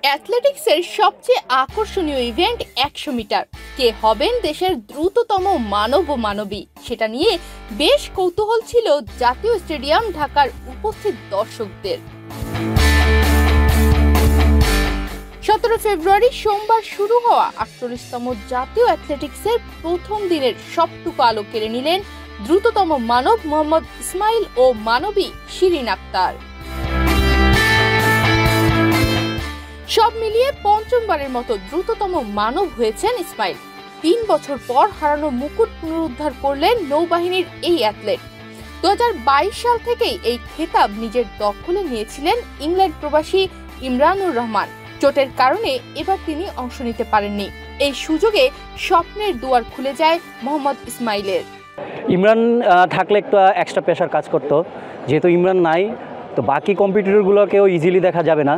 অ্যাথলেটিক্সের সবচেয়ে আকর্ষণীয় event 100 metre. কে হবেন দেশের দ্রুততম মানব ও মানবী, সেটা নিয়ে বেশ কৌতূহল ছিল জাতীয় স্টেডিয়াম ঢাকার উপস্থিত দর্শকদের। 17 ফেব্রুয়ারি সোমবার শুরু হওয়া 48তম জাতীয় অ্যাথলেটিক্সের প্রথম দিনের সবটুকু আলো কেড়ে নিলেন দ্রুততম মানব মোহাম্মদ ইসমাইল ও মানবী শিরিন আক্তার। সব মিলিয়ে পঞ্চমবারের মতো দ্রুততম মানব হয়েছেন ইসমাইল। 3 বছর পর হারানো মুকুট পুনরুদ্ধার করলেন নৌবাহিনীর এই অ্যাথলেট। 2022 সাল থেকেই এই খেতাব নিজের দখলে নিয়েছিলেন ইংল্যান্ড প্রবাসী ইমরানুর রহমান। চোটের কারণে এবার তিনি অংশ নিতে পারেননি। এই সুযোগে স্বপ্নের দুয়ার খুলে যায় মোহাম্মদ ইসমাইলের। ইমরান থাকলে একটু এক্সট্রা প্রেশার কাজ করতো, যেহেতু ইমরান নাই তো বাকি কম্পিটিটরগুলোকেও ইজিলি দেখা যাবে না,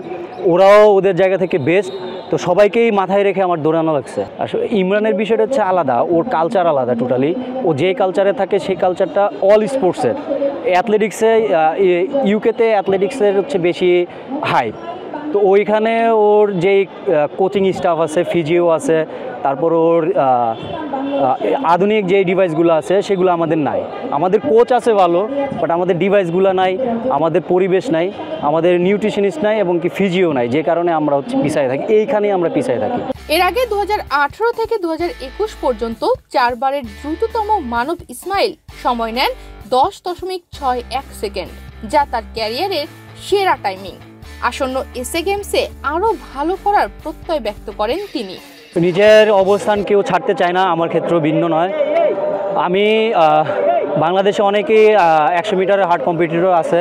ওরাও ওদের জায়গা থেকে বেস্ট, তো সবাইকেই মাথায় রেখে আমার দৌড়ানো লাগছে। আসলে ইমরানের বিষয়টা হচ্ছে আলাদা, ওর কালচার আলাদা টোটালি। ও যে কালচারে থাকে সেই কালচারটা অল স্পোর্টসের। অ্যাথলেটিক্সে ইউকেতে অ্যাথলেটিক্সের হচ্ছে বেশি হাইপ, তো ওইখানে ওর যেই কোচিং স্টাফ আছে, ফিজিও আছে, তারপর ওর আধুনিক যে ডিভাইসগুলো আছে সেগুলো আমাদের নাই। আমাদের কোচ আছে ভালো, বাট আমাদের ডিভাইসগুলো নাই, আমাদের পরিবেশ নাই, আমাদের নিউট্রিশনিস্ট নাই এবং কি ফিজিও নাই, যে কারণে আমরা হচ্ছে পিছায় থাকি। এইখানেই আমরা পিছায় থাকি। এর আগে 2018 থেকে 2021 পর্যন্ত 4 বারের দ্রুততম মানব ইসমাইল সময় নেন 10.61 সেকেন্ড, যা তার ক্যারিয়ারের সেরা টাইমিং। আসন্ন এসএ গেমসে আরও ভালো করার প্রত্যয় ব্যক্ত করেন তিনি। নিজের অবস্থান কেউ ছাড়তে চায় না, আমার ক্ষেত্রেও ভিন্ন নয়। আমি বাংলাদেশে অনেকেই 100 মিটারের হার্ড কম্পিটিটর আছে,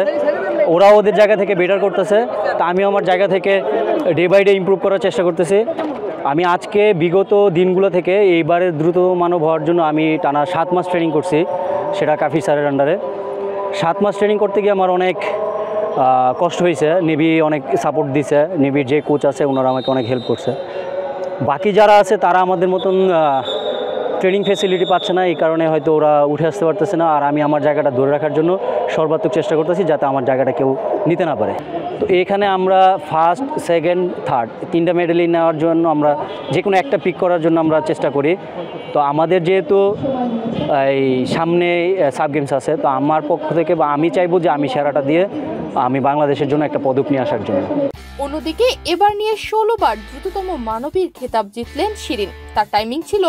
ওরাও ওদের জায়গা থেকে বেটার করতেছে, তা আমি আমার জায়গা থেকে ডে বাই ডে ইমপ্রুভ করার চেষ্টা করতেছি। আমি আজকে বিগত দিনগুলো থেকে এইবারের দ্রুত মানব হওয়ার জন্য আমি টানা 7 মাস ট্রেনিং করছি, সেটা কাফি স্যারের আন্ডারে। 7 মাস ট্রেনিং করতে গিয়ে আমার অনেক কষ্ট হয়েছে, নেভি অনেক সাপোর্ট দিছে, নেভির যে কোচ আছে ওনারা আমাকে অনেক হেল্প করছে। বাকি যারা আছে তারা আমাদের মতন ট্রেনিং ফেসিলিটি পাচ্ছে না, এই কারণে হয়তো ওরা উঠে আসতে পারতেছে না। আর আমি আমার জায়গাটা ধরে রাখার জন্য সর্বাত্মক চেষ্টা করতেছি যাতে আমার জায়গাটা কেউ নিতে না পারে। তো এখানে আমরা ফার্স্ট, সেকেন্ড, থার্ড 3টা মেডেলই নেওয়ার জন্য আমরা যে কোনো একটা পিক করার জন্য আমরা চেষ্টা করি। তো আমাদের যেহেতু এই সামনে সাব গেমস আছে, তো আমার পক্ষ থেকে বা আমি চাইবো যে আমি সেরাটা দিয়ে আমি বাংলাদেশের জন্য একটা পদক নিয়ে আসার জন্য। অন্যদিকে এবার নিয়ে 16 বার দ্রুততম মানবীর খেতাব জিতলেন শিরিন। তার টাইমিং ছিল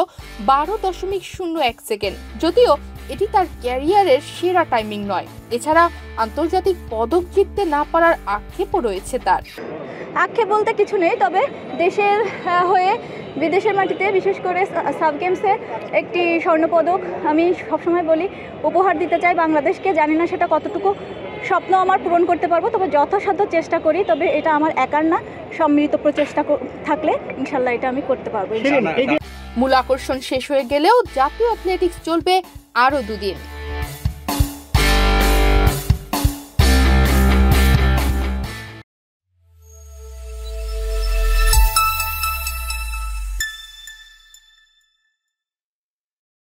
12.01 সেকেন্ড, যদিও এটি তার ক্যারিয়ারের সেরা টাইমিং নয়। এছাড়া আন্তর্জাতিক পদক জিততে না পারার আক্ষেপও রয়েছে তার। আক্ষেপ বলতে কিছু নেই, তবে দেশের হয়ে বিদেশের মাটিতে বিশেষ করে সাব গেমসে একটি স্বর্ণপদক আমি সবসময় বলি উপহার দিতে চাই বাংলাদেশকে। জানি না সেটা কতটুকু স্বপ্ন আমার পূরণ করতে পারবো, তবে যথাসাধ্য চেষ্টা করি। তবে এটা আমার একার না, সম্মিলিত প্রচেষ্টা থাকলে ইনশাল্লাহ এটা আমি করতে পারবো। মূল আকর্ষণ শেষ হয়ে গেলেও জাতীয় অ্যাথলেটিক্স চলবে আরও 2 দিন।